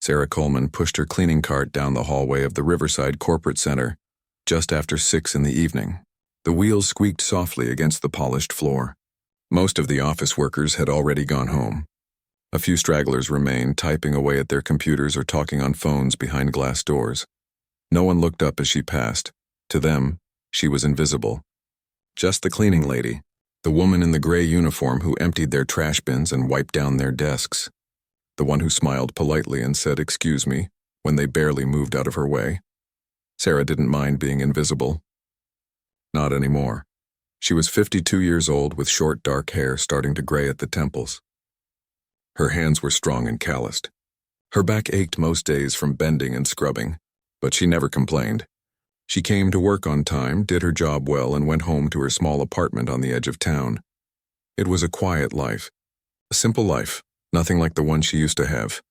Sarah Coleman pushed her cleaning cart down the hallway of the Riverside Corporate Center just after 6 in the evening. The wheels squeaked softly against the polished floor. Most of the office workers had already gone home. A few stragglers remained, typing away at their computers or talking on phones behind glass doors. No one looked up as she passed. To them, she was invisible. Just the cleaning lady, the woman in the gray uniform who emptied their trash bins and wiped down their desks. The one who smiled politely and said, "Excuse me," when they barely moved out of her way. Sarah didn't mind being invisible. Not anymore. She was 52 years old with short dark hair starting to gray at the temples. Her hands were strong and calloused. Her back ached most days from bending and scrubbing, but she never complained. She came to work on time, did her job well, and went home to her small apartment on the edge of town. It was a quiet life. A simple life, nothing like the one she used to have.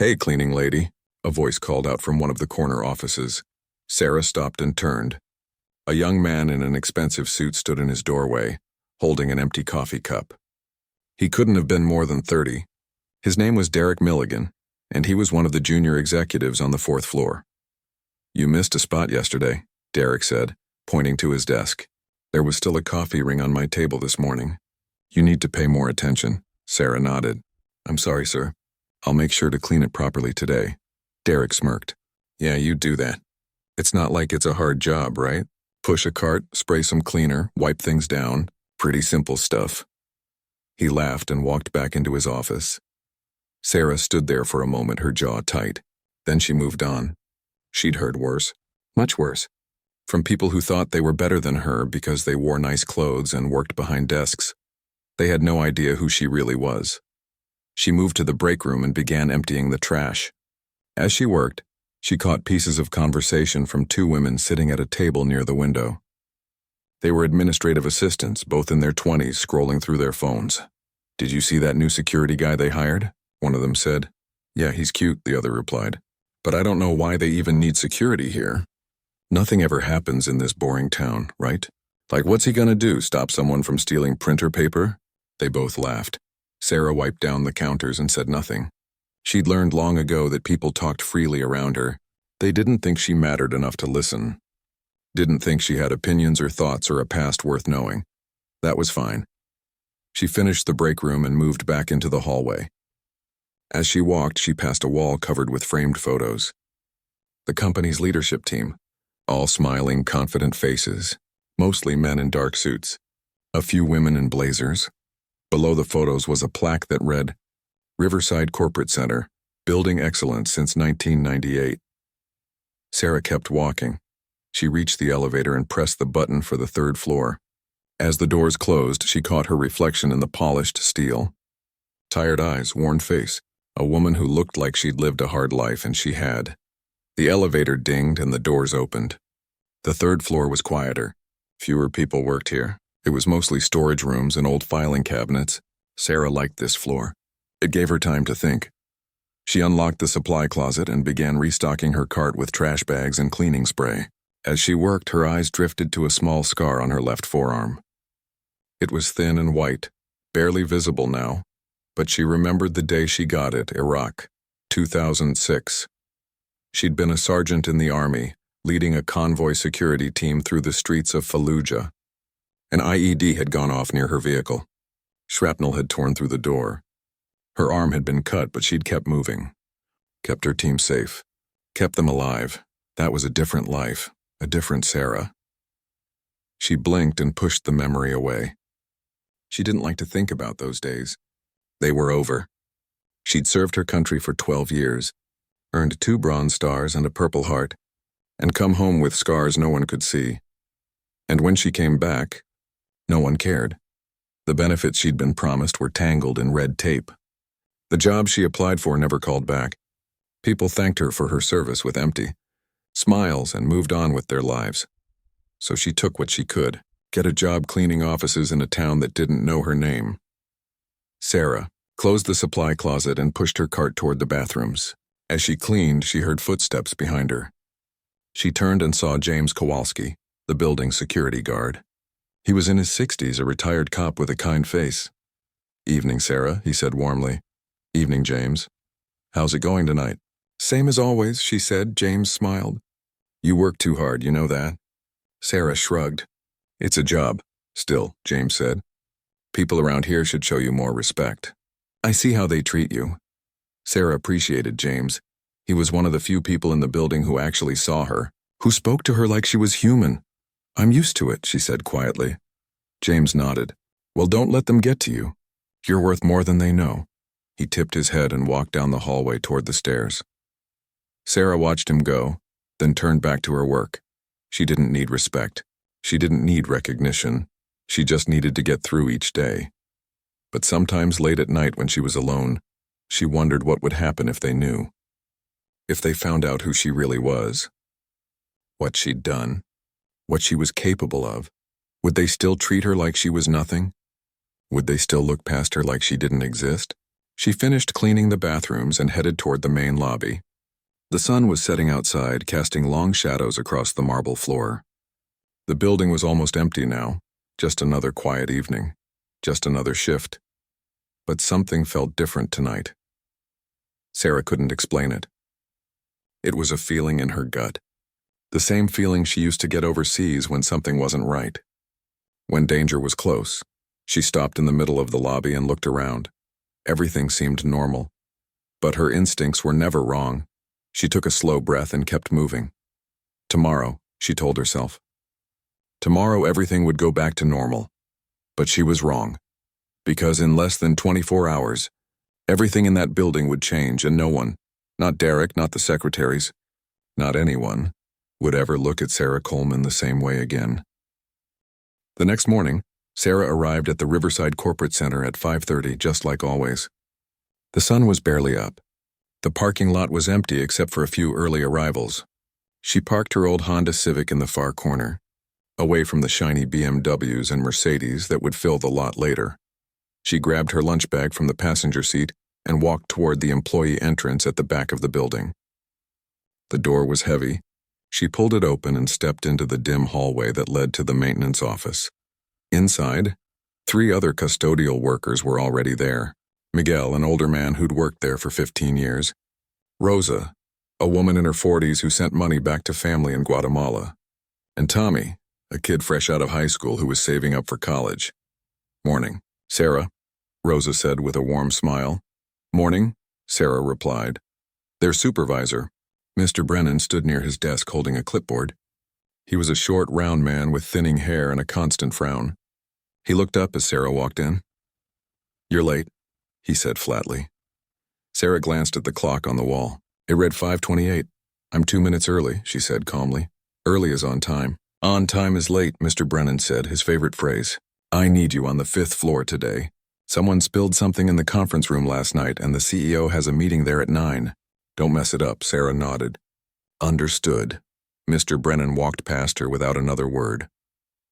"Hey, cleaning lady," a voice called out from one of the corner offices. Sarah stopped and turned. A young man in an expensive suit stood in his doorway, holding an empty coffee cup. He couldn't have been more than 30. His name was Derek Milligan, and he was one of the junior executives on the 4th floor. "You missed a spot yesterday," Derek said, pointing to his desk. "There was still a coffee ring on my table this morning. You need to pay more attention." Sarah nodded. "I'm sorry, sir. I'll make sure to clean it properly today." Derek smirked. "Yeah, you do that. It's not like it's a hard job, right? Push a cart, spray some cleaner, wipe things down. Pretty simple stuff." He laughed and walked back into his office. Sarah stood there for a moment, her jaw tight. Then she moved on. She'd heard worse, much worse, from people who thought they were better than her because they wore nice clothes and worked behind desks. They had no idea who she really was. She moved to the break room and began emptying the trash. As she worked, she caught pieces of conversation from 2 women sitting at a table near the window. They were administrative assistants, both in their 20s, scrolling through their phones. "Did you see that new security guy they hired?" one of them said. "Yeah, he's cute," the other replied. "But I don't know why they even need security here. Nothing ever happens in this boring town, right? Like, what's he gonna do, stop someone from stealing printer paper?" They both laughed. Sarah wiped down the counters and said nothing. She'd learned long ago that people talked freely around her. They didn't think she mattered enough to listen. Didn't think she had opinions or thoughts or a past worth knowing. That was fine. She finished the break room and moved back into the hallway. As she walked, she passed a wall covered with framed photos. The company's leadership team, all smiling, confident faces, mostly men in dark suits. A few women in blazers. Below the photos was a plaque that read, "Riverside Corporate Center, building excellence since 1998. Sarah kept walking. She reached the elevator and pressed the button for the 3rd floor. As the doors closed, she caught her reflection in the polished steel. Tired eyes, worn face, a woman who looked like she'd lived a hard life, and she had. The elevator dinged and the doors opened. The 3rd floor was quieter. Fewer people worked here. It was mostly storage rooms and old filing cabinets. Sarah liked this floor. It gave her time to think. She unlocked the supply closet and began restocking her cart with trash bags and cleaning spray. As she worked, her eyes drifted to a small scar on her left forearm. It was thin and white, barely visible now, but she remembered the day she got it, Iraq, 2006. She'd been a sergeant in the army, leading a convoy security team through the streets of Fallujah. An IED had gone off near her vehicle. Shrapnel had torn through the door. Her arm had been cut, but she'd kept moving. Kept her team safe. Kept them alive. That was a different life, a different Sarah. She blinked and pushed the memory away. She didn't like to think about those days. They were over. She'd served her country for 12 years, earned 2 Bronze Stars and a Purple Heart, and come home with scars no one could see. And when she came back, no one cared. The benefits she'd been promised were tangled in red tape. The job she applied for never called back. People thanked her for her service with empty smiles and moved on with their lives. So she took what she could, get a job cleaning offices in a town that didn't know her name. Sarah closed the supply closet and pushed her cart toward the bathrooms. As she cleaned, she heard footsteps behind her. She turned and saw James Kowalski, the building security guard. He was in his 60s, a retired cop with a kind face. "Evening, Sarah," he said warmly. "Evening, James. How's it going tonight?" Same as always, she said. James smiled. You work too hard, you know that? Sarah shrugged. It's a job. Still, James said. People around here should show you more respect. I see how they treat you. Sarah appreciated James. He was one of the few people in the building who actually saw her, who spoke to her like she was human. I'm used to it, she said quietly. James nodded. Well, don't let them get to you. You're worth more than they know. He tipped his head and walked down the hallway toward the stairs. Sarah watched him go, then turned back to her work. She didn't need respect. She didn't need recognition. She just needed to get through each day. But sometimes late at night when she was alone, she wondered what would happen if they knew. If they found out who she really was. What she'd done. What she was capable of. Would they still treat her like she was nothing? Would they still look past her like she didn't exist? She finished cleaning the bathrooms and headed toward the main lobby. The sun was setting outside, casting long shadows across the marble floor. The building was almost empty now, just another quiet evening, just another shift. But something felt different tonight. Sarah couldn't explain it. It was a feeling in her gut. The same feeling she used to get overseas when something wasn't right. When danger was close, she stopped in the middle of the lobby and looked around. Everything seemed normal. But her instincts were never wrong. She took a slow breath and kept moving. Tomorrow, she told herself. Tomorrow everything would go back to normal. But she was wrong. Because in less than 24 hours, everything in that building would change and no one, not Derek, not the secretaries, not anyone, would ever look at Sarah Coleman the same way again. The next morning, Sarah arrived at the Riverside Corporate Center at 5:30, just like always. The sun was barely up. The parking lot was empty except for a few early arrivals. She parked her old Honda Civic in the far corner, away from the shiny BMWs and Mercedes that would fill the lot later. She grabbed her lunch bag from the passenger seat and walked toward the employee entrance at the back of the building. The door was heavy. She pulled it open and stepped into the dim hallway that led to the maintenance office. Inside, 3 other custodial workers were already there. Miguel, an older man who'd worked there for 15 years. Rosa, a woman in her 40s who sent money back to family in Guatemala. And Tommy, a kid fresh out of high school who was saving up for college. Morning, Sarah, Rosa said with a warm smile. Morning, Sarah replied. Their supervisor, Mr. Brennan, stood near his desk holding a clipboard. He was a short, round man with thinning hair and a constant frown. He looked up as Sarah walked in. You're late, he said flatly. Sarah glanced at the clock on the wall. It read 5:28. I'm 2 minutes early, she said calmly. Early is on time. On time is late, Mr. Brennan said, his favorite phrase. I need you on the 5th floor today. Someone spilled something in the conference room last night and the CEO has a meeting there at 9. Don't mess it up, Sarah nodded. Understood. Mr. Brennan walked past her without another word.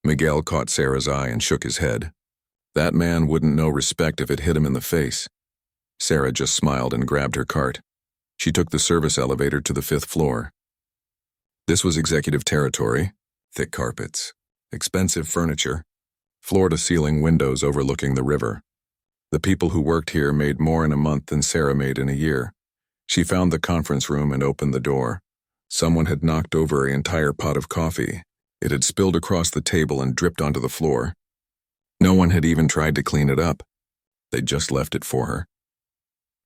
Miguel caught Sarah's eye and shook his head. That man wouldn't know respect if it hit him in the face. Sarah just smiled and grabbed her cart. She took the service elevator to the 5th floor. This was executive territory, thick carpets, expensive furniture, floor-to-ceiling windows overlooking the river. The people who worked here made more in a month than Sarah made in a year. She found the conference room and opened the door. Someone had knocked over an entire pot of coffee. It had spilled across the table and dripped onto the floor. No one had even tried to clean it up. They'd just left it for her.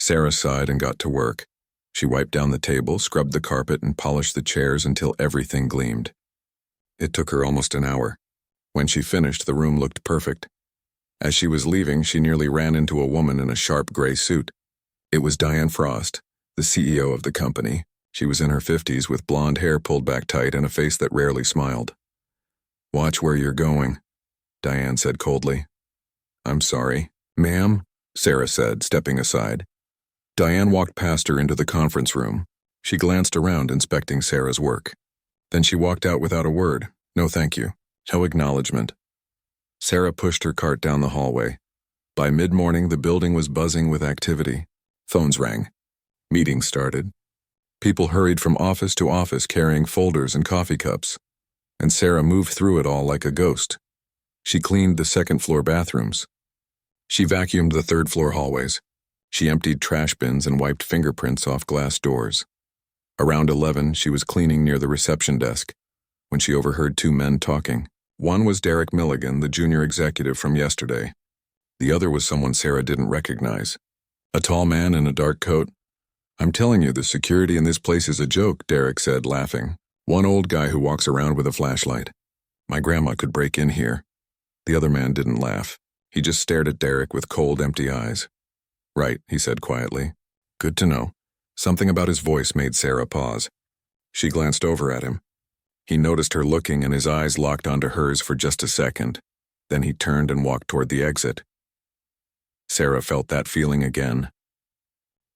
Sarah sighed and got to work. She wiped down the table, scrubbed the carpet, and polished the chairs until everything gleamed. It took her almost an hour. When she finished, the room looked perfect. As she was leaving, she nearly ran into a woman in a sharp gray suit. It was Diane Frost, the CEO of the company. She was in her 50s with blonde hair pulled back tight and a face that rarely smiled. Watch where you're going, Diane said coldly. I'm sorry. Ma'am, Sarah said, stepping aside. Diane walked past her into the conference room. She glanced around, inspecting Sarah's work. Then she walked out without a word. No thank you. No acknowledgement. Sarah pushed her cart down the hallway. By mid-morning, the building was buzzing with activity. Phones rang. Meetings started. People hurried from office to office carrying folders and coffee cups. And Sarah moved through it all like a ghost. She cleaned the second-floor bathrooms. She vacuumed the third-floor hallways. She emptied trash bins and wiped fingerprints off glass doors. Around 11, she was cleaning near the reception desk when she overheard two men talking. One was Derek Milligan, the junior executive from yesterday. The other was someone Sarah didn't recognize. A tall man in a dark coat. "I'm telling you, the security in this place is a joke," Derek said, laughing. "One old guy who walks around with a flashlight. My grandma could break in here." The other man didn't laugh. He just stared at Derek with cold, empty eyes. "Right," he said quietly. "Good to know." Something about his voice made Sarah pause. She glanced over at him. He noticed her looking, and his eyes locked onto hers for just a second. Then he turned and walked toward the exit. Sarah felt that feeling again.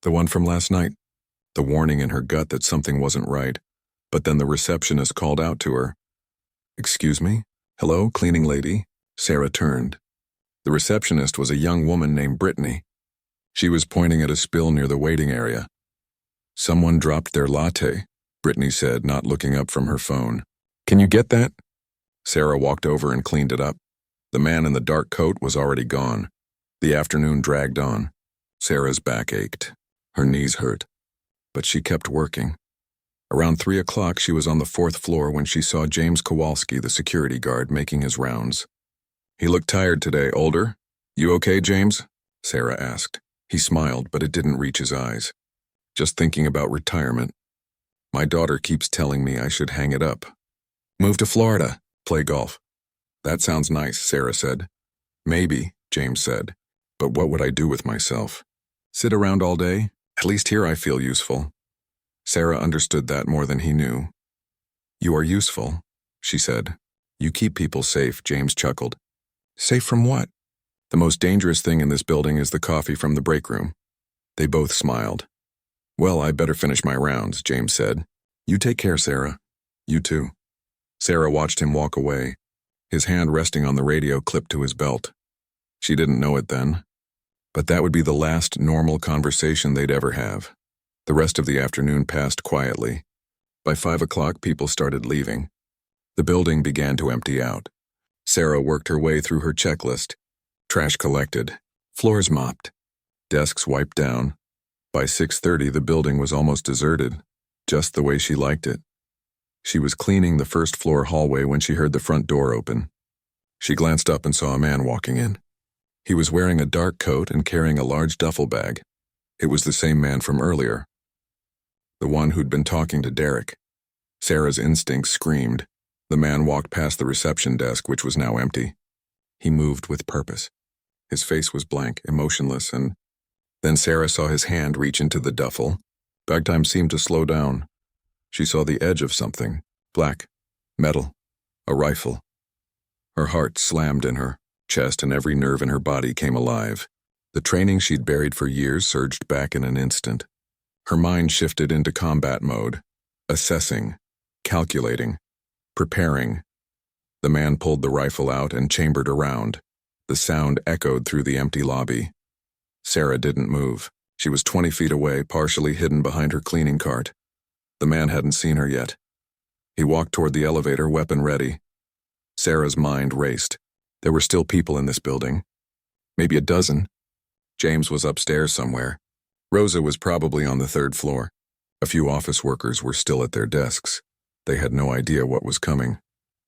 The one from last night. The warning in her gut that something wasn't right. But then the receptionist called out to her. "Excuse me? Hello, cleaning lady?" Sarah turned. The receptionist was a young woman named Brittany. She was pointing at a spill near the waiting area. "Someone dropped their latte," Brittany said, not looking up from her phone. "Can you get that?" Sarah walked over and cleaned it up. The man in the dark coat was already gone. The afternoon dragged on. Sarah's back ached. Her knees hurt. But she kept working. Around 3 o'clock, she was on the 4th floor when she saw James Kowalski, the security guard, making his rounds. "He looked tired today, older. You okay, James?" Sarah asked. He smiled, but it didn't reach his eyes. "Just thinking about retirement. My daughter keeps telling me I should hang it up. Move to Florida, play golf." "That sounds nice," Sarah said. "Maybe," James said. "But what would I do with myself? Sit around all day? At least here I feel useful." Sarah understood that more than he knew. "You are useful," she said. "You keep people safe," James chuckled. "Safe from what?" "The most dangerous thing in this building is the coffee from the break room." They both smiled. "Well, I better finish my rounds," James said. "You take care, Sarah." "You too." Sarah watched him walk away, his hand resting on the radio clipped to his belt. She didn't know it then, but that would be the last normal conversation they'd ever have. The rest of the afternoon passed quietly. By 5 o'clock, people started leaving. The building began to empty out. Sarah worked her way through her checklist. Trash collected, floors mopped, desks wiped down. By 6:30, the building was almost deserted, just the way she liked it. She was cleaning the first-floor hallway when she heard the front door open. She glanced up and saw a man walking in. He was wearing a dark coat and carrying a large duffel bag. It was the same man from earlier, the one who'd been talking to Derek. Sarah's instincts screamed. The man walked past the reception desk, which was now empty. He moved with purpose. His face was blank, emotionless, and then Sarah saw his hand reach into the duffel. Bag time seemed to slow down. She saw the edge of something, black, metal, a rifle. Her heart slammed in her chest and every nerve in her body came alive. The training she'd buried for years surged back in an instant. Her mind shifted into combat mode, assessing, calculating, preparing. The man pulled the rifle out and chambered around. The sound echoed through the empty lobby. Sarah didn't move. She was 20 feet away, partially hidden behind her cleaning cart. The man hadn't seen her yet. He walked toward the elevator, weapon ready. Sarah's mind raced. There were still people in this building. Maybe a dozen. James was upstairs somewhere. Rosa was probably on the 3rd floor. A few office workers were still at their desks. They had no idea what was coming.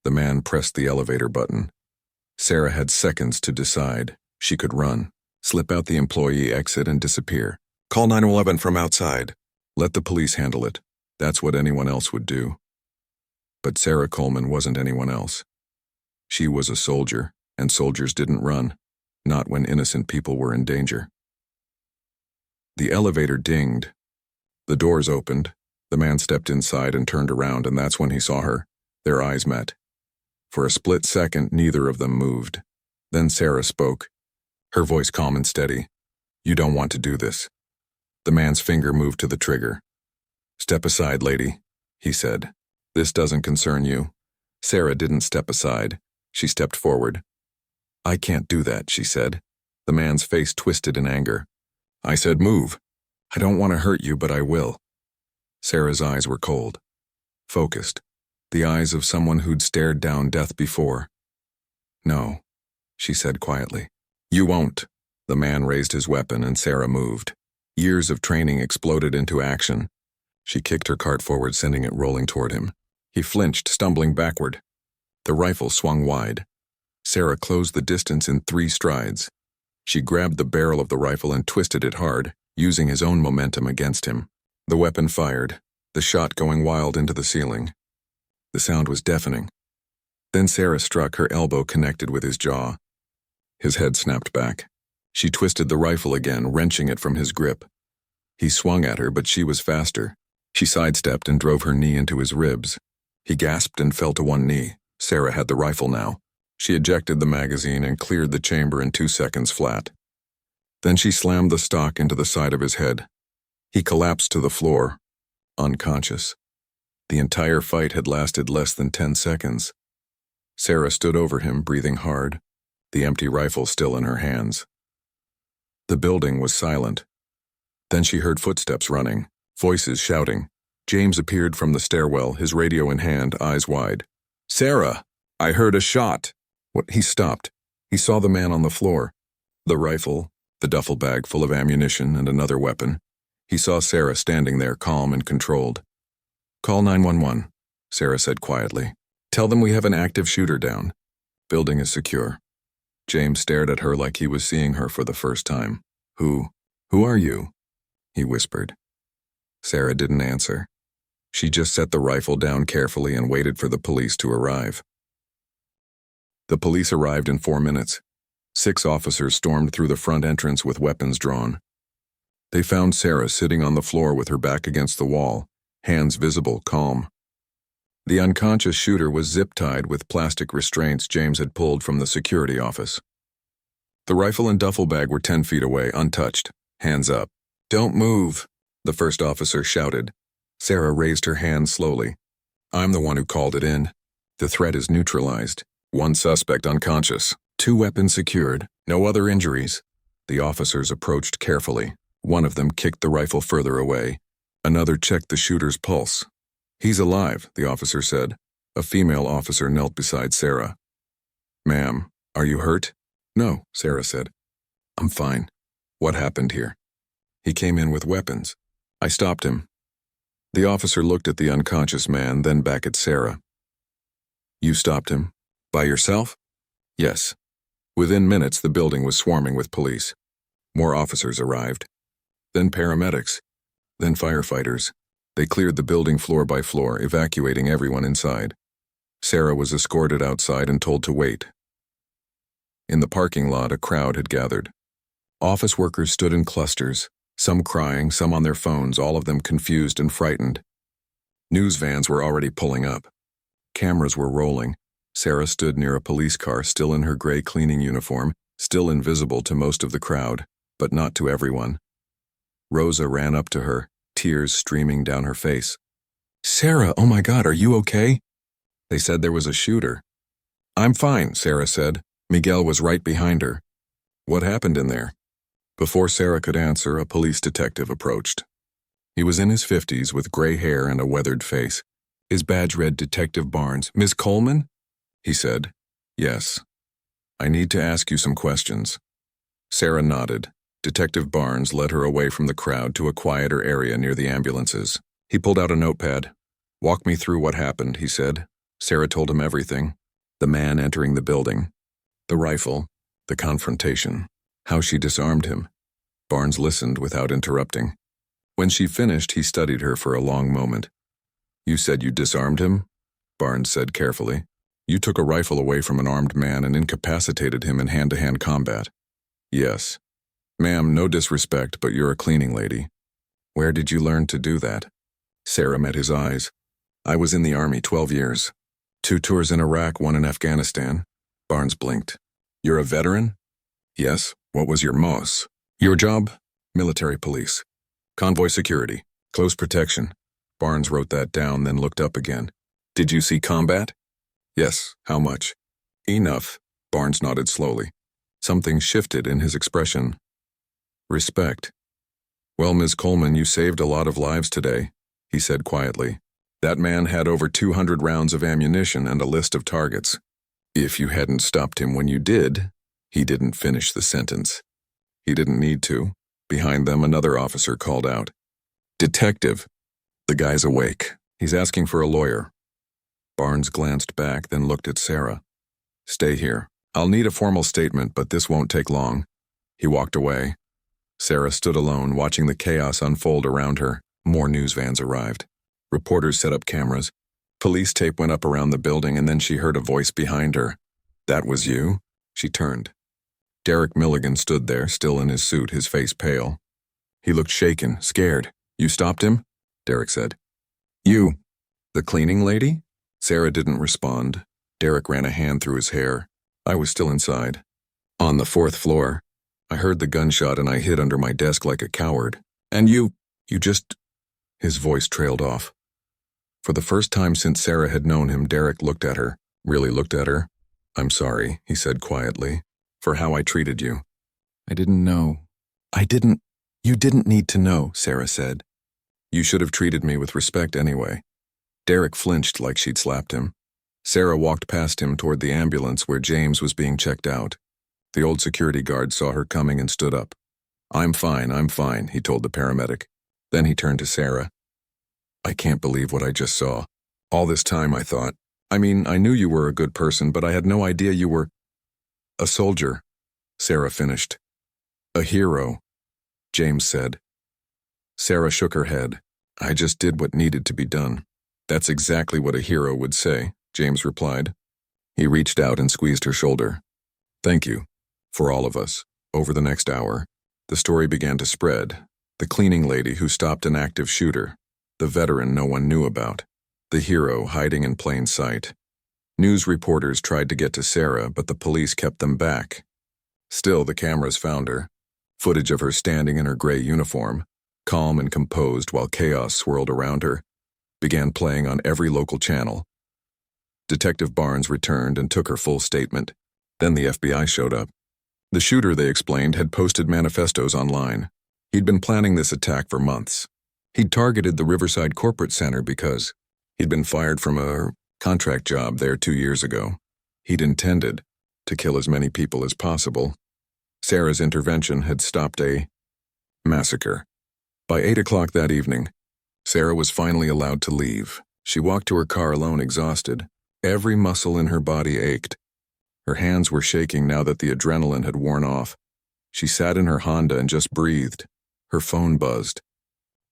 The man pressed the elevator button. Sarah had seconds to decide. She could run, slip out the employee exit and disappear. Call 911 from outside. Let the police handle it. That's what anyone else would do. But Sarah Coleman wasn't anyone else. She was a soldier, and soldiers didn't run, not when innocent people were in danger. The elevator dinged. The doors opened. The man stepped inside and turned around, and that's when he saw her. Their eyes met. For a split second, neither of them moved. Then Sarah spoke, her voice calm and steady. "You don't want to do this." The man's finger moved to the trigger. "Step aside, lady," he said. "This doesn't concern you." Sarah didn't step aside. She stepped forward. "I can't do that," she said. The man's face twisted in anger. "I said move. I don't want to hurt you, but I will." Sarah's eyes were cold, focused, the eyes of someone who'd stared down death before. "No," she said quietly. "You won't." The man raised his weapon and Sarah moved. Years of training exploded into action. She kicked her cart forward, sending it rolling toward him. He flinched, stumbling backward. The rifle swung wide. Sarah closed the distance in 3 strides. She grabbed the barrel of the rifle and twisted it hard, using his own momentum against him. The weapon fired, the shot going wild into the ceiling. The sound was deafening. Then Sarah struck, her elbow connected with his jaw. His head snapped back. She twisted the rifle again, wrenching it from his grip. He swung at her, but she was faster. She sidestepped and drove her knee into his ribs. He gasped and fell to one knee. Sarah had the rifle now. She ejected the magazine and cleared the chamber in 2 seconds flat. Then she slammed the stock into the side of his head. He collapsed to the floor, unconscious. The entire fight had lasted less than 10 seconds. Sarah stood over him, breathing hard, the empty rifle still in her hands. The building was silent. Then she heard footsteps running, voices shouting. James appeared from the stairwell, his radio in hand, eyes wide. "Sarah, I heard a shot." What? He stopped. He saw the man on the floor. The rifle, the duffel bag full of ammunition and another weapon. He saw Sarah standing there, calm and controlled. "Call 911, Sarah said quietly. "Tell them we have an active shooter down. Building is secure." James stared at her like he was seeing her for the first time. Who are you?" he whispered. Sarah didn't answer. She just set the rifle down carefully and waited for the police to arrive. The police arrived in 4 minutes. 6 officers stormed through the front entrance with weapons drawn. They found Sarah sitting on the floor with her back against the wall, hands visible, calm. The unconscious shooter was zip-tied with plastic restraints James had pulled from the security office. The rifle and duffel bag were 10 feet away, untouched, hands up. "Don't move," the first officer shouted. Sarah raised her hand slowly. "I'm the one who called it in. The threat is neutralized. 1 suspect unconscious, 2 weapons secured, no other injuries." The officers approached carefully. One of them kicked the rifle further away. Another checked the shooter's pulse. "He's alive," the officer said. A female officer knelt beside Sarah. "Ma'am, are you hurt?" "No," Sarah said. "I'm fine. What happened here?" "He came in with weapons. I stopped him." The officer looked at the unconscious man, then back at Sarah. "You stopped him? By yourself?" "Yes." Within minutes, the building was swarming with police. More officers arrived. Then paramedics. Then firefighters. They cleared the building floor by floor, evacuating everyone inside. Sarah was escorted outside and told to wait. In the parking lot, a crowd had gathered. Office workers stood in clusters, some crying, some on their phones, all of them confused and frightened. News vans were already pulling up. Cameras were rolling. Sarah stood near a police car, still in her gray cleaning uniform, still invisible to most of the crowd, but not to everyone. Rosa ran up to her, tears streaming down her face. "Sarah, oh my God, are you okay?" They said there was a shooter. "I'm fine," Sarah said. Miguel was right behind her. "What happened in there?" Before Sarah could answer, a police detective approached. He was in his 50s with gray hair and a weathered face. His badge read Detective Barnes. "Miss Coleman?" he said. "Yes. I need to ask you some questions." Sarah nodded. Detective Barnes led her away from the crowd to a quieter area near the ambulances. He pulled out a notepad. "Walk me through what happened," he said. Sarah told him everything. The man entering the building. The rifle. The confrontation. How she disarmed him. Barnes listened without interrupting. When she finished, he studied her for a long moment. "You said you disarmed him?" Barnes said carefully. "You took a rifle away from an armed man and incapacitated him in hand-to-hand combat." "Yes." "Ma'am, no disrespect, but you're a cleaning lady. Where did you learn to do that?" Sarah met his eyes. "I was in the Army 12 years. 2 tours in Iraq, 1 in Afghanistan." Barnes blinked. "You're a veteran?" "Yes. What was your MOS?" "Your job?" "Military police. Convoy security. Close protection." Barnes wrote that down, then looked up again. "Did you see combat?" "Yes. How much?" "Enough." Barnes nodded slowly. Something shifted in his expression. "Respect." "Well, Ms. Coleman, you saved a lot of lives today," he said quietly. "That man had over 200 rounds of ammunition and a list of targets. If you hadn't stopped him when you did," he didn't finish the sentence. "He didn't need to." Behind them, another officer called out, "Detective." The guy's awake. He's asking for a lawyer. Barnes glanced back, then looked at Sarah. Stay here. I'll need a formal statement, but this won't take long. He walked away. Sarah stood alone, watching the chaos unfold around her. More news vans arrived. Reporters set up cameras. Police tape went up around the building, and then she heard a voice behind her. That was you? She turned. Derek Milligan stood there, still in his suit, his face pale. He looked shaken, scared. You stopped him? Derek said. You. The cleaning lady? Sarah didn't respond. Derek ran a hand through his hair. I was still inside. On the 4th floor. I heard the gunshot and I hid under my desk like a coward. And you just... His voice trailed off. For the first time since Sarah had known him, Derek looked at her. Really looked at her. I'm sorry, he said quietly, for how I treated you. I didn't know. You didn't need to know, Sarah said. You should have treated me with respect anyway. Derek flinched like she'd slapped him. Sarah walked past him toward the ambulance where James was being checked out. The old security guard saw her coming and stood up. I'm fine, he told the paramedic. Then he turned to Sarah. I can't believe what I just saw. All this time I thought, I knew you were a good person, but I had no idea you were a soldier, Sarah finished. A hero, James said. Sarah shook her head. I just did what needed to be done. That's exactly what a hero would say, James replied. He reached out and squeezed her shoulder. Thank you. For all of us. Over the next hour, the story began to spread. The cleaning lady who stopped an active shooter. The veteran no one knew about. The hero hiding in plain sight. News reporters tried to get to Sarah, but the police kept them back. Still, the cameras found her. Footage of her standing in her gray uniform, calm and composed while chaos swirled around her, began playing on every local channel. Detective Barnes returned and took her full statement. Then the FBI showed up. The shooter, they explained, had posted manifestos online. He'd been planning this attack for months. He'd targeted the Riverside Corporate Center because he'd been fired from a contract job there 2 years ago. He'd intended to kill as many people as possible. Sarah's intervention had stopped a massacre. By 8 o'clock that evening, Sarah was finally allowed to leave. She walked to her car alone, exhausted. Every muscle in her body ached. Her hands were shaking now that the adrenaline had worn off. She sat in her Honda and just breathed. Her phone buzzed.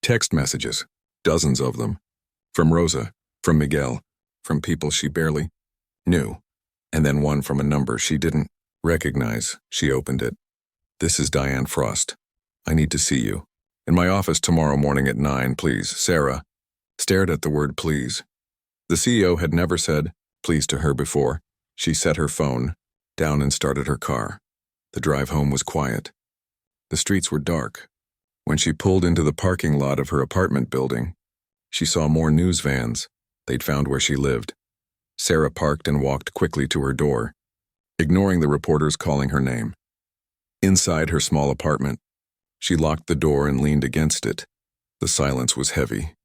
Text messages, dozens of them. From Rosa, from Miguel, from people she barely knew. And then one from a number she didn't recognize. She opened it. This is Diane Frost. I need to see you. In my office tomorrow morning at 9, please. Sarah stared at the word please. The CEO had never said please to her before. She set her phone down and started her car. The drive home was quiet. The streets were dark. When she pulled into the parking lot of her apartment building, she saw more news vans. They'd found where she lived. Sarah parked and walked quickly to her door, ignoring the reporters calling her name. Inside her small apartment, she locked the door and leaned against it. The silence was heavy.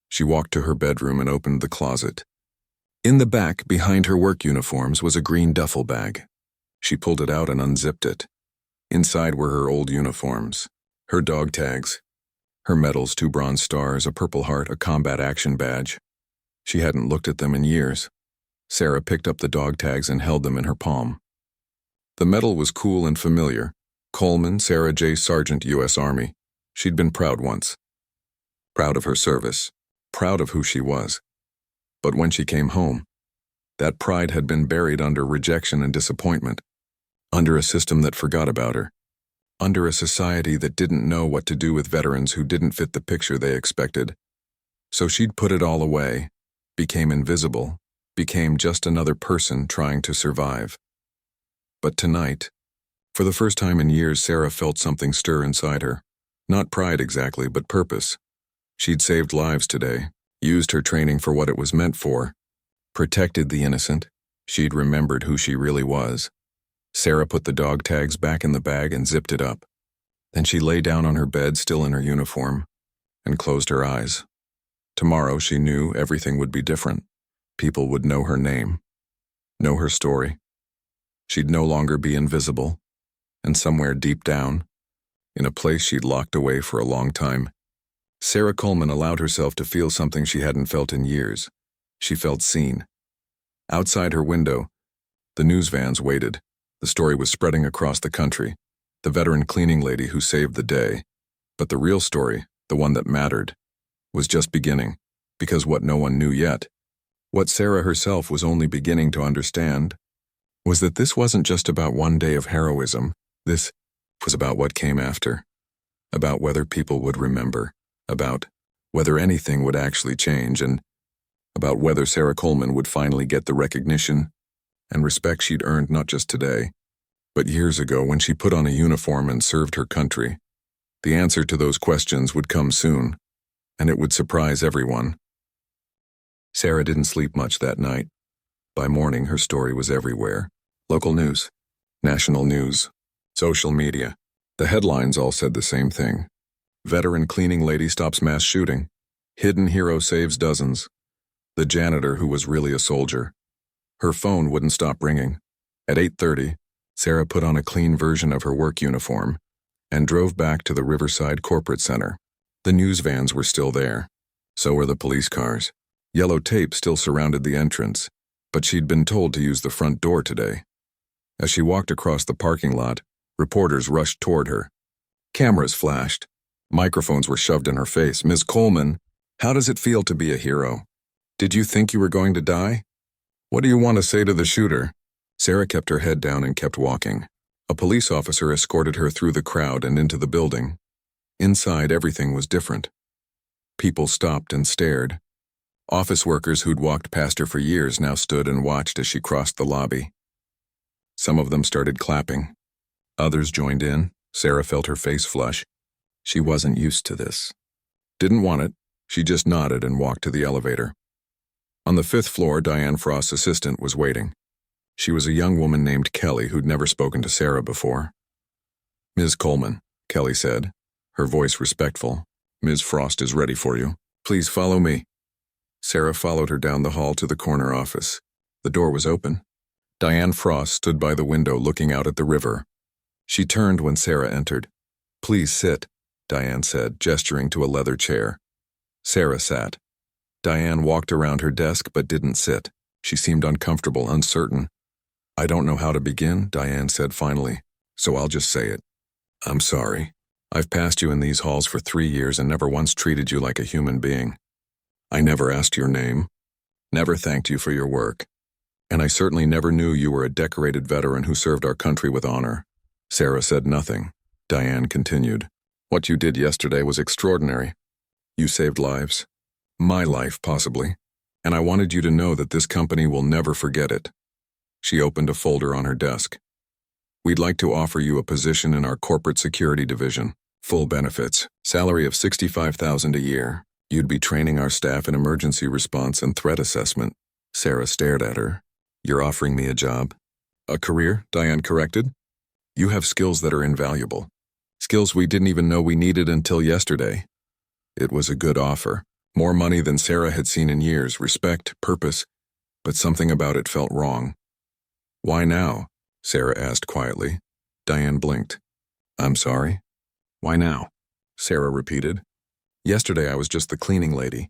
She walked to her bedroom and opened the closet. In the back, behind her work uniforms, was a green duffel bag. She pulled it out and unzipped it. Inside were her old uniforms, her dog tags, her medals, 2 bronze stars, a Purple Heart, a combat action badge. She hadn't looked at them in years. Sarah picked up the dog tags and held them in her palm. The medal was cool and familiar. Coleman, Sarah J. Sargent, U.S. Army. She'd been proud once. Proud of her service. Proud of who she was. But when she came home, that pride had been buried under rejection and disappointment, under a system that forgot about her, under a society that didn't know what to do with veterans who didn't fit the picture they expected. So she'd put it all away, became invisible, became just another person trying to survive. But tonight, for the first time in years, Sarah felt something stir inside her. Not pride exactly, but purpose. She'd saved lives today, used her training for what it was meant for, protected the innocent. She'd remembered who she really was. Sarah put the dog tags back in the bag and zipped it up. Then she lay down on her bed, still in her uniform, and closed her eyes. Tomorrow, she knew, everything would be different. People would know her name, know her story. She'd no longer be invisible, and somewhere deep down, in a place she'd locked away for a long time, Sarah Coleman allowed herself to feel something she hadn't felt in years. She felt seen. Outside her window, the news vans waited. The story was spreading across the country. The veteran cleaning lady who saved the day. But the real story, the one that mattered, was just beginning, because what no one knew yet, what Sarah herself was only beginning to understand, was that this wasn't just about one day of heroism. This was about what came after, about whether people would remember, about whether anything would actually change, and about whether Sarah Coleman would finally get the recognition and respect she'd earned not just today, but years ago when she put on a uniform and served her country. The answer to those questions would come soon, and it would surprise everyone. Sarah didn't sleep much that night. By morning, her story was everywhere. Local news, national news, social media. The headlines all said the same thing. Veteran cleaning lady stops mass shooting. Hidden hero saves dozens. The janitor who was really a soldier. Her phone wouldn't stop ringing. At 8:30, Sarah put on a clean version of her work uniform and drove back to the Riverside Corporate Center. The news vans were still there. So were the police cars. Yellow tape still surrounded the entrance, but she'd been told to use the front door today. As she walked across the parking lot, reporters rushed toward her. Cameras flashed. Microphones were shoved in her face. "Ms. Coleman, how does it feel to be a hero? Did you think you were going to die? What do you want to say to the shooter?" Sarah kept her head down and kept walking. A police officer escorted her through the crowd and into the building. Inside, everything was different. People stopped and stared. Office workers who'd walked past her for years now stood and watched as she crossed the lobby. Some of them started clapping. Others joined in. Sarah felt her face flush. She wasn't used to this. Didn't want it. She just nodded and walked to the elevator. On the 5th floor, Diane Frost's assistant was waiting. She was a young woman named Kelly who'd never spoken to Sarah before. "Ms. Coleman," Kelly said, her voice respectful. "Ms. Frost is ready for you. Please follow me." Sarah followed her down the hall to the corner office. The door was open. Diane Frost stood by the window looking out at the river. She turned when Sarah entered. "Please sit," Diane said, gesturing to a leather chair. Sarah sat. Diane walked around her desk but didn't sit. She seemed uncomfortable, uncertain. "I don't know how to begin," Diane said finally, "so I'll just say it. I'm sorry. I've passed you in these halls for 3 years and never once treated you like a human being. I never asked your name, never thanked you for your work, and I certainly never knew you were a decorated veteran who served our country with honor." Sarah said nothing. Diane continued. "What you did yesterday was extraordinary. You saved lives. My life, possibly. And I wanted you to know that this company will never forget it." She opened a folder on her desk. "We'd like to offer you a position in our corporate security division. Full benefits, salary of $65,000 a year. You'd be training our staff in emergency response and threat assessment." Sarah stared at her. "You're offering me a job?" "A career," Diane corrected. "You have skills that are invaluable. Skills we didn't even know we needed until yesterday." It was a good offer. More money than Sarah had seen in years, respect, purpose, but something about it felt wrong. "Why now?" Sarah asked quietly. Diane blinked. "I'm sorry? Why now?" Sarah repeated. "Yesterday I was just the cleaning lady,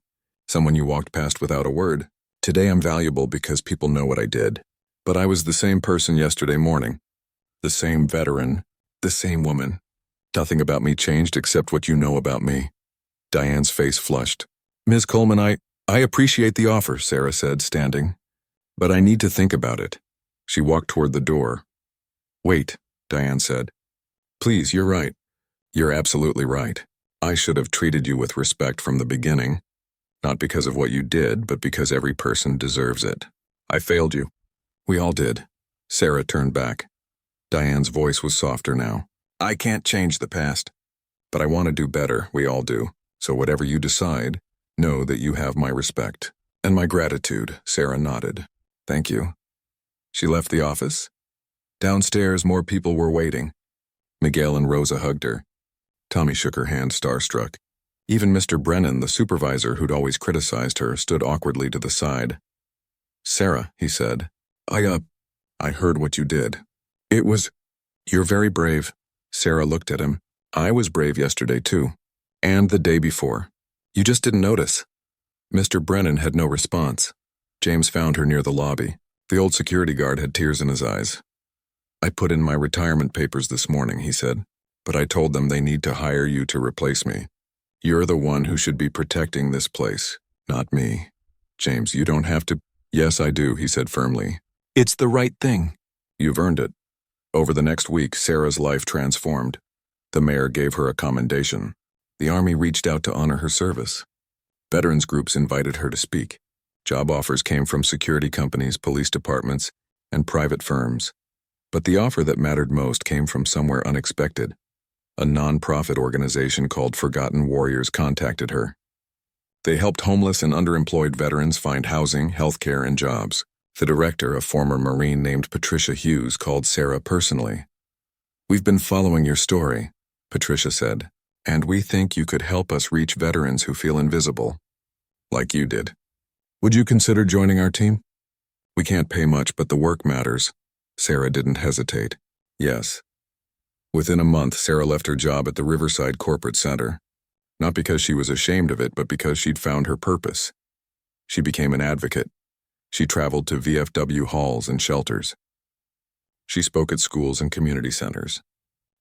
someone you walked past without a word. Today I'm valuable because people know what I did. But I was the same person yesterday morning. The same veteran, the same woman. Nothing about me changed except what you know about me." Diane's face flushed. "Ms. Coleman, I appreciate the offer," Sarah said, standing. "But I need to think about it." She walked toward the door. "Wait," Diane said. "Please, you're right. You're absolutely right. I should have treated you with respect from the beginning. Not because of what you did, but because every person deserves it. I failed you. We all did." Sarah turned back. Diane's voice was softer now. "I can't change the past. But I want to do better, we all do. So whatever you decide, know that you have my respect. And my gratitude," Sarah nodded. "Thank you." She left the office. Downstairs, more people were waiting. Miguel and Rosa hugged her. Tommy shook her hand, starstruck. Even Mr. Brennan, the supervisor who'd always criticized her, stood awkwardly to the side. "Sarah," he said, I heard what you did. You're very brave." Sarah looked at him. "I was brave yesterday, too. And the day before. You just didn't notice. Mr. Brennan had no response. James found her near the lobby. The old security guard had tears in his eyes. I put in my retirement papers this morning, he said, but I told them they need to hire you to replace me. You're the one who should be protecting this place, not me. James, you don't have to. Yes, I do, he said firmly. It's the right thing. You've earned it. Over the next week, Sarah's life transformed. The mayor gave her a commendation. The Army reached out to honor her service. Veterans groups invited her to speak. Job offers came from security companies, police departments, and private firms. But the offer that mattered most came from somewhere unexpected. A non-profit organization called Forgotten Warriors contacted her. They helped homeless and underemployed veterans find housing, healthcare, and jobs. The director, a former Marine named Patricia Hughes, called Sarah personally. We've been following your story, Patricia said, and we think you could help us reach veterans who feel invisible, like you did. Would you consider joining our team? We can't pay much, but the work matters. Sarah didn't hesitate. Yes. Within a month, Sarah left her job at the Riverside Corporate Center, not because she was ashamed of it, but because she'd found her purpose. She became an advocate. She traveled to VFW halls and shelters. She spoke at schools and community centers.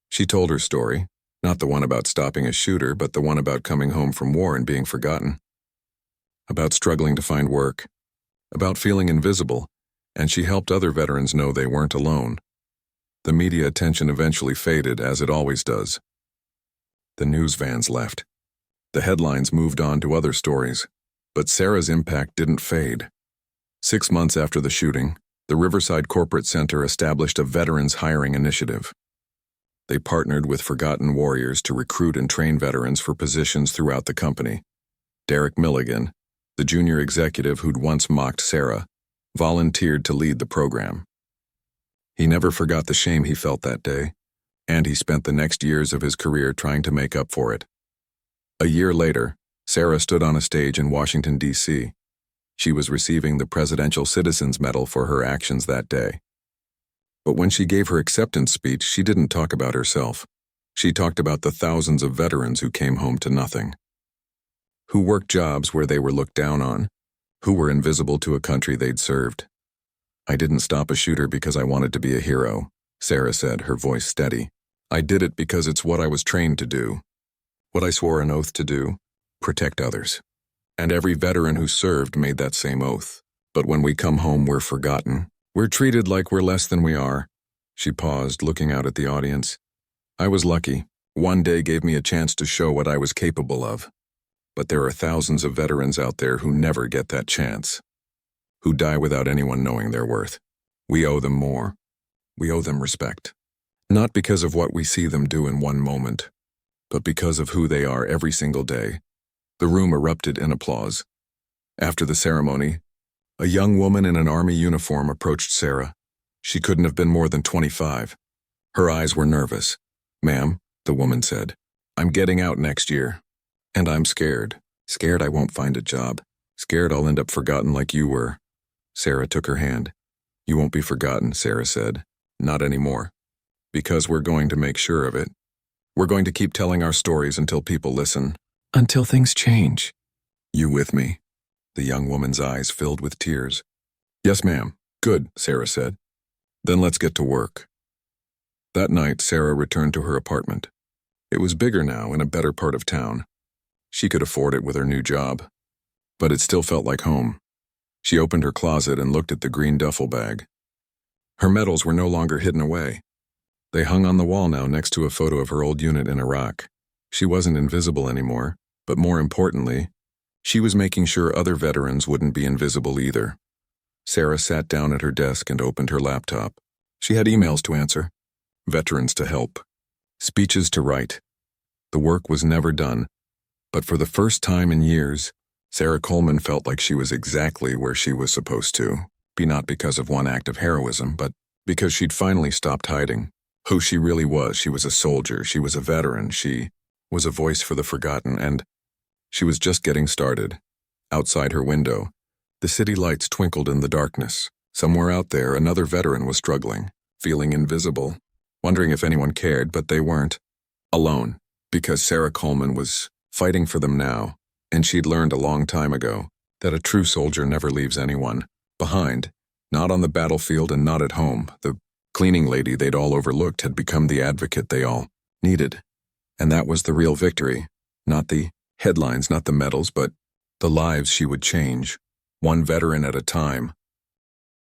She told her story, not the one about stopping a shooter, but the one about coming home from war and being forgotten. About struggling to find work. About feeling invisible, and she helped other veterans know they weren't alone. The media attention eventually faded, as it always does. The news vans left. The headlines moved on to other stories, but Sarah's impact didn't fade. 6 months after the shooting, the Riverside Corporate Center established a veterans hiring initiative. They partnered with Forgotten Warriors to recruit and train veterans for positions throughout the company. Derek Milligan, the junior executive who'd once mocked Sarah, volunteered to lead the program. He never forgot the shame he felt that day, and he spent the next years of his career trying to make up for it. A year later, Sarah stood on a stage in Washington, D.C. She was receiving the Presidential Citizens Medal for her actions that day. But when she gave her acceptance speech, she didn't talk about herself. She talked about the thousands of veterans who came home to nothing, who worked jobs where they were looked down on, who were invisible to a country they'd served. I didn't stop a shooter because I wanted to be a hero, Sarah said, her voice steady. I did it because it's what I was trained to do, what I swore an oath to do, protect others. And every veteran who served made that same oath. But when we come home, we're forgotten. We're treated like we're less than we are. She paused, looking out at the audience. I was lucky. One day gave me a chance to show what I was capable of. But there are thousands of veterans out there who never get that chance, who die without anyone knowing their worth. We owe them more. We owe them respect. Not because of what we see them do in one moment, but because of who they are every single day. The room erupted in applause. After the ceremony, a young woman in an Army uniform approached Sarah. She couldn't have been more than 25. Her eyes were nervous. Ma'am, the woman said, I'm getting out next year. And I'm scared. Scared I won't find a job. Scared I'll end up forgotten like you were. Sarah took her hand. You won't be forgotten, Sarah said. Not anymore. Because we're going to make sure of it. We're going to keep telling our stories until people listen. Until things change. You with me? The young woman's eyes filled with tears. Yes, ma'am. Good, Sarah said. Then let's get to work. That night, Sarah returned to her apartment. It was bigger now, in a better part of town. She could afford it with her new job. But it still felt like home. She opened her closet and looked at the green duffel bag. Her medals were no longer hidden away. They hung on the wall now next to a photo of her old unit in Iraq. She wasn't invisible anymore, but more importantly, she was making sure other veterans wouldn't be invisible either. Sarah sat down at her desk and opened her laptop. She had emails to answer, veterans to help, speeches to write. The work was never done, but for the first time in years, Sarah Coleman felt like she was exactly where she was supposed to be, not because of one act of heroism, but because she'd finally stopped hiding who she really was. She was a soldier, she was a veteran, she was a voice for the forgotten, and she was just getting started. Outside her window, the city lights twinkled in the darkness. Somewhere out there, another veteran was struggling, feeling invisible, wondering if anyone cared, but they weren't. Alone, because Sarah Coleman was fighting for them now, And she'd learned a long time ago that a true soldier never leaves anyone behind, not on the battlefield and not at home. The cleaning lady they'd all overlooked had become the advocate they all needed. And that was the real victory. Not the headlines, not the medals, but the lives she would change, one veteran at a time,